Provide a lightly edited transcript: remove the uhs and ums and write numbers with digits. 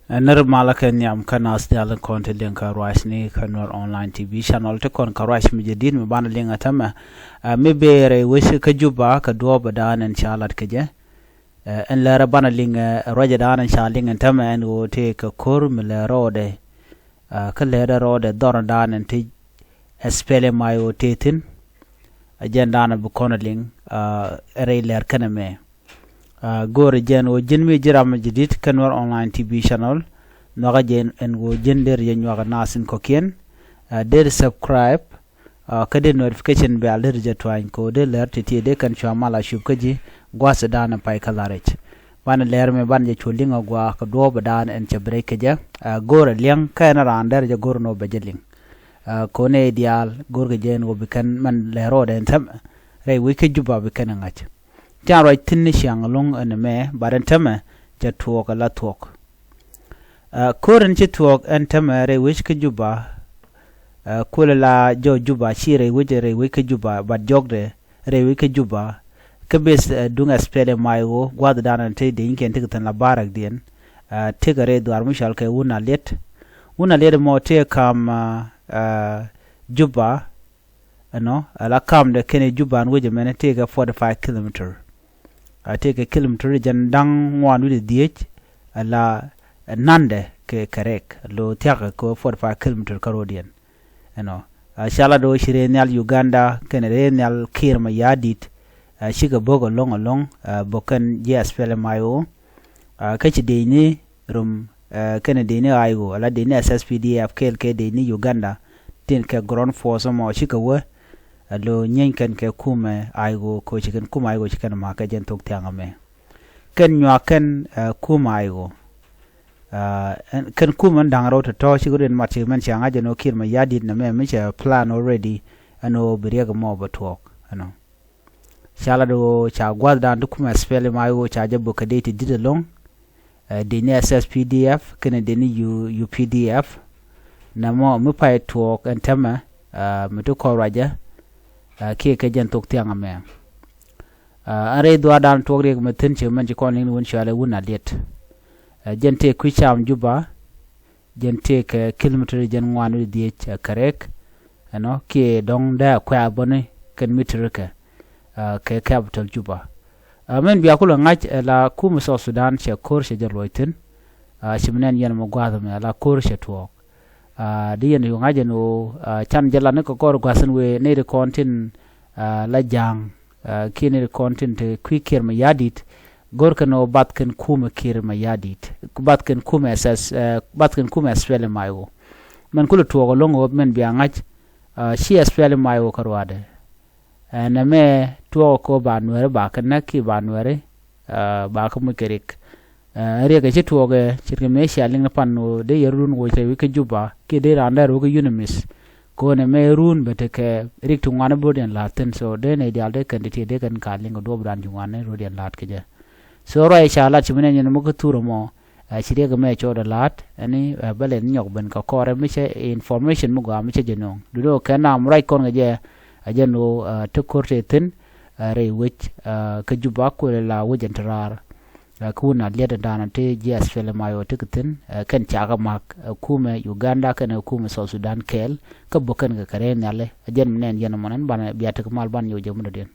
ner malaken yam kana stial konte linka rush ni kanor online tv channel te kon karash mi jedid mi ban linga tama mi bere wish ka juba ka do badan en chalat ke je en lera ban linga roja dan en chaling en tama en wo te ka kor mi le rode ka le rode dor dan en te SPLM IO tetin agenda na bu konaling ere ler kana me gore jen o jinmi jiram jidit kanwar online tv channel noga jen en wo jender yen waga nasin ko kien der subscribe kade notification bell der jetwain ko de ler titi de kan chamala shub kaji gwasa dana pai kalarech ban ler me ban je chulinga gwa ko do badan en chabre kaja gore liang kana rander je gor no bejeling kone ideal gorge jen wo bikan man lero den tam re wike juba bikan ngach jaro tinni shang long en me baran tama ja tuok la tuok koren ci tuok en tama re wish ke juba kula la jo juba shire wije wike juba bad jogde re wike juba kebes dunga spele mayo gwad danan te de inken tigtan la barak dien tigare duar mushal ke una let mo te kam juba no ala kam de kene juba an wije mene te ga 45 km take a kilometer jandang wan with the ala nande ke karek lo tiaka ko 45 km karodian shala do shire nyal Uganda kenere nyal kirma yadit shiga bogo long bokan SPLM IO kachi deni rum kene deni IO ala deni SSPDF KLK deni Uganda tin ke ground force mo shiga we lo nyenken ke kuumɛ aigo ko chicken kuumɛ aigo chicken ma ka jen tok tianga me ken nywa ken kuumɛ aigo ken kuumɛ dangro to shiguren mati men changa jeno kirma yadid na me cha plan already ano biriga mo batwok shala do cha gwad dan kuumɛ spele aigo cha jabo ka date didalong deni SSPDF ken deni UPDF na mo mi pai twok entama mito ko raja ke jen tok tianga me are do dan tok reg meten che man ko ning won shale wona let jen te ku cham juba jen te ke kilometer jen wanu di karek ke dong da kwa bone ken meter ke capital juba men biya kula ngach la kum so sudan che kor che jeloiten shimnen yen mo gwado me la kor che tok diyen yu ngaje no chan jala ne ko kor gwasen we ne de kontin la jang kine de kontin te kwikir ma yadit gorka no batken kuumɛ kir ma yadit batken kuumɛ SPLM IO man kula tuwa longo men biya ngaj shi SPLM IO karwade na me tuwa ko ba Nuer ba kana ki ba Nuer ba ko mukerik rega ci tuoge cirke me shaling na panno de yerun wo te wike juba ke de randar wo unimis ko ne me run bete ke riktu ngane bodien laten so de ne dial de candidate de kan kaling do bran jungane rodian lat ke je so ro inshallah chimene ne mo ko turo mo cirke me choda lat ani balen nyok ben ka kore me che information mo ga me che jenong do kana am right kon ge ajeno to korte tin re wich ke juba ko la wujentrar kuna leda dana te SPLM IO tikitin kan chaga mak kuumɛ Uganda kan kuumɛ South Sudan kel ka bokan ga kare nyale ajen menen yana manan bana biya tik mal ban yo jamu den